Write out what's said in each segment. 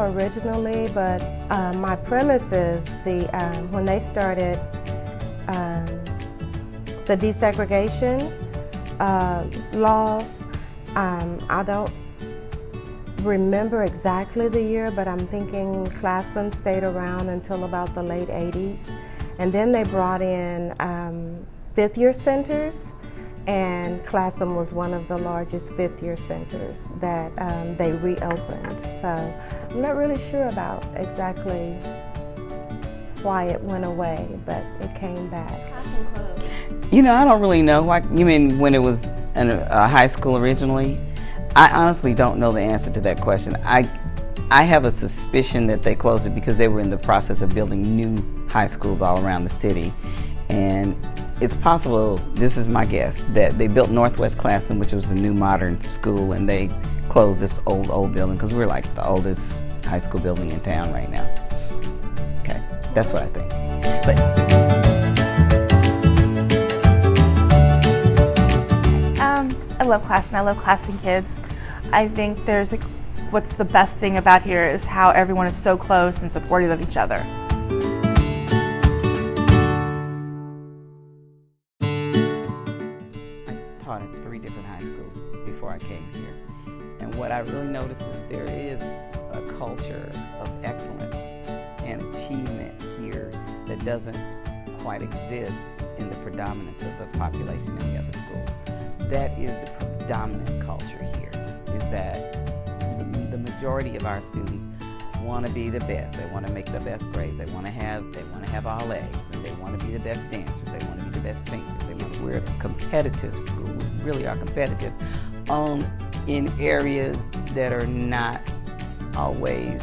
originally, but my premise is when they started the desegregation laws, I don't remember exactly the year, but I'm thinking Classen stayed around until about the late 80s. And then they brought in fifth-year centers, and Classen was one of the largest fifth-year centers that they reopened. So I'm not really sure about exactly why it went away, but it came back. Classen closed. You know, I don't really know. Why, you mean when it was in a high school originally? I honestly don't know the answer to that question. I have a suspicion that they closed it because they were in the process of building new high schools all around the city. And it's possible, this is my guess, that they built Northwest Classen, which was the new modern school, and they closed this old building because we're like the oldest high school building in town right now. Okay, that's what I think. I love Classen. I love Classen kids. I think what's the best thing about here is how everyone is so close and supportive of each other. I taught at 3 different high schools before I came here. And what I really noticed is there is a culture of excellence and achievement here that doesn't quite exist in the predominance of the population in the other schools. That is the predominant culture here, is that the majority of our students want to be the best. They want to make the best grades. They want to have all A's, and they want to be the best dancers. They want to be the best singers. We're a competitive school. We really are competitive in areas that are not always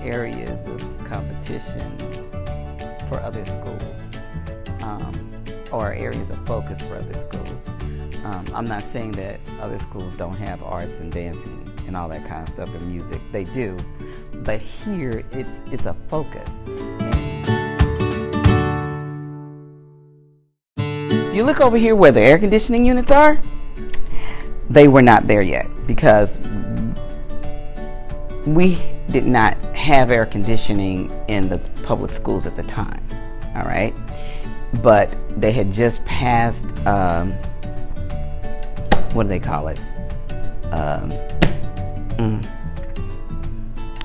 areas of competition for other schools, or areas of focus for other schools. I'm not saying that other schools don't have arts and dancing and all that kind of stuff and music. They do, but here it's a focus. You look over here where the air conditioning units are, they were not there yet because we did not have air conditioning in the public schools at the time, all right? But they had just passed, what do they call it?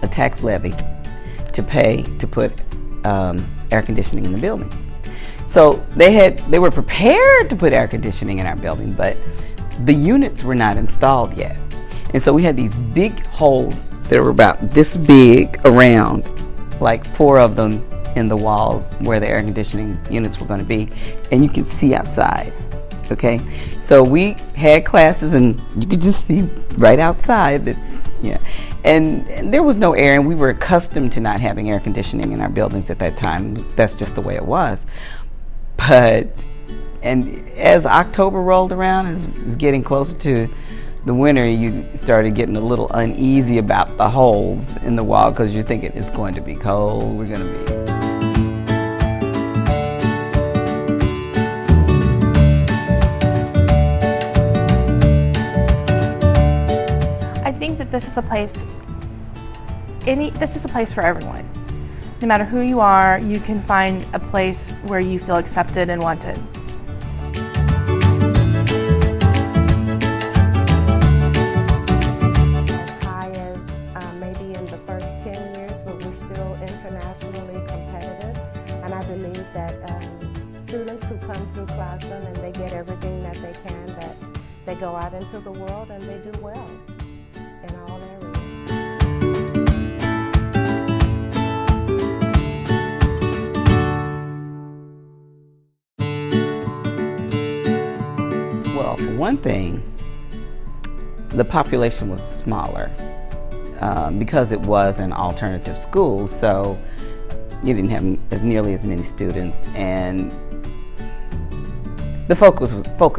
A tax levy to put air conditioning in the buildings. So they were prepared to put air conditioning in our building, but the units were not installed yet. And so we had these big holes that were about this big around, like 4 of them in the walls where the air conditioning units were going to be, and you could see outside. Okay, so we had classes and you could just see right outside that, yeah, and there was no air, and we were accustomed to not having air conditioning in our buildings at that time. That's just the way it was. And as October rolled around, as getting closer to the winter, you started getting a little uneasy about the holes in the wall because you're thinking it's going to be cold, we're going to be. I think that this is a place for everyone. No matter who you are, you can find a place where you feel accepted and wanted. As high as maybe in the first 10 years, but we're still internationally competitive. And I believe that students who come through Classen and they get everything that they can, that they go out into the world and they do well in all areas. Well, for one thing, the population was smaller because it was an alternative school, so you didn't have nearly as many students, and the focus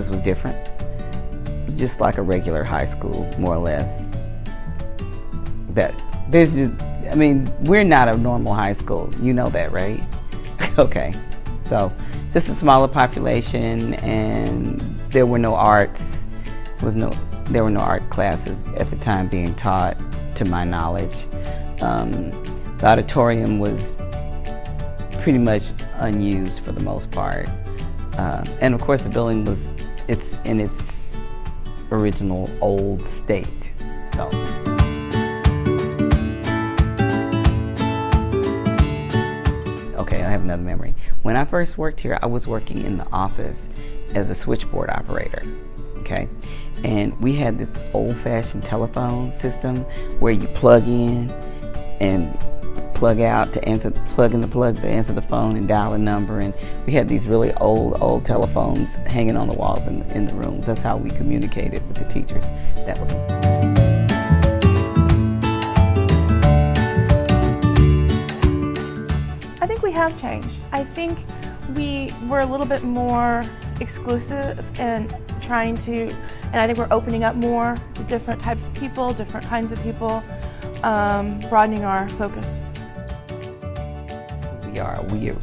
was different. It was just like a regular high school, more or less. But we're not a normal high school. You know that, right? Okay, so just a smaller population, and there were no arts. There were no art classes at the time being taught, to my knowledge. The auditorium was pretty much unused for the most part. And of course the building it's in its original old state. So. Okay, I have another memory. When I first worked here, I was working in the office as a switchboard operator, okay? And we had this old-fashioned telephone system where you plug in and plug out to answer, plug in the plug to answer the phone and dial a number. And we had these really old telephones hanging on the walls in the rooms. That's how we communicated with the teachers. That was. I think we have changed. I think we were a little bit more exclusive and trying to, and I think we're opening up more to different types of people, different kinds of people, broadening our focus.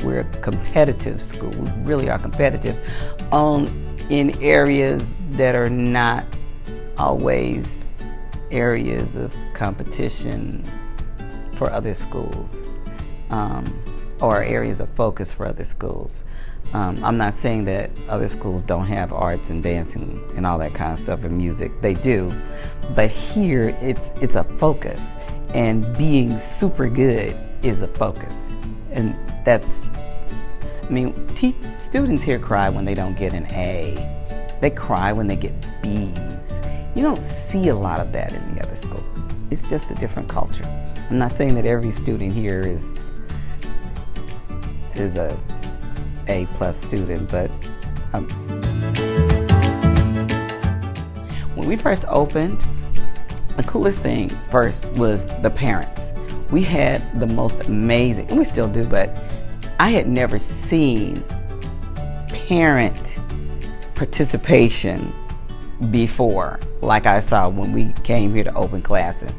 We're a competitive school. We really are competitive in areas that are not always areas of competition for other schools, or areas of focus for other schools. I'm not saying that other schools don't have arts and dancing and all that kind of stuff and music. They do, but here it's a focus, and being super good is a focus. And that's, I mean, students here cry when they don't get an A. They cry when they get B's. You don't see a lot of that in the other schools. It's just a different culture. I'm not saying that every student here is a A+ student, but when we first opened, the coolest thing first was the parents. We had the most amazing, and we still do, but I had never seen parent participation before like I saw when we came here to open classes.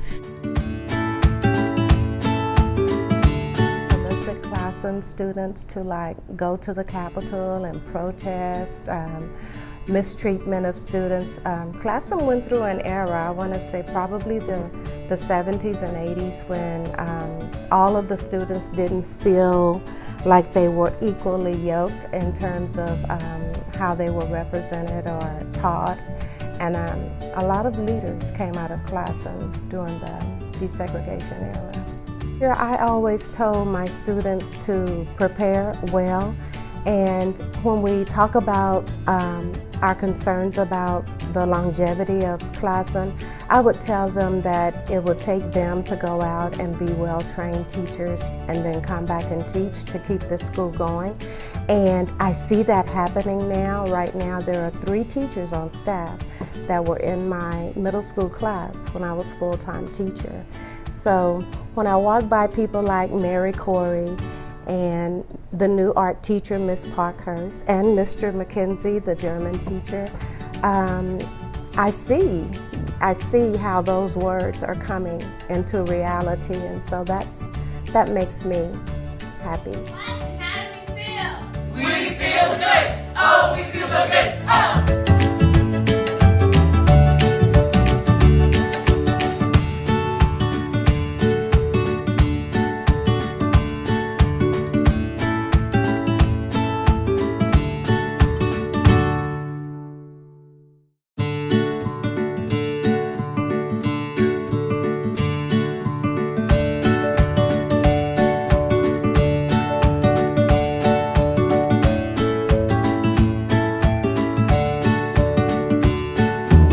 Solicit Classen students to go to the Capitol and protest, mistreatment of students. Classen went through an era, I want to say probably the 70s and 80s, when all of the students didn't feel like they were equally yoked in terms of how they were represented or taught. And a lot of leaders came out of Classen during the desegregation era. Here I always told my students to prepare well. And when we talk about our concerns about the longevity of Classen, I would tell them that it would take them to go out and be well-trained teachers and then come back and teach to keep the school going. And I see that happening now. Right now there are 3 teachers on staff that were in my middle school class when I was full-time teacher. So when I walk by people like Mary Corey and the new art teacher, Miss Parkhurst, and Mr. McKenzie, the German teacher, I see how those words are coming into reality, and so that makes me happy. How do we feel? We feel good. Oh, we feel so good. Oh.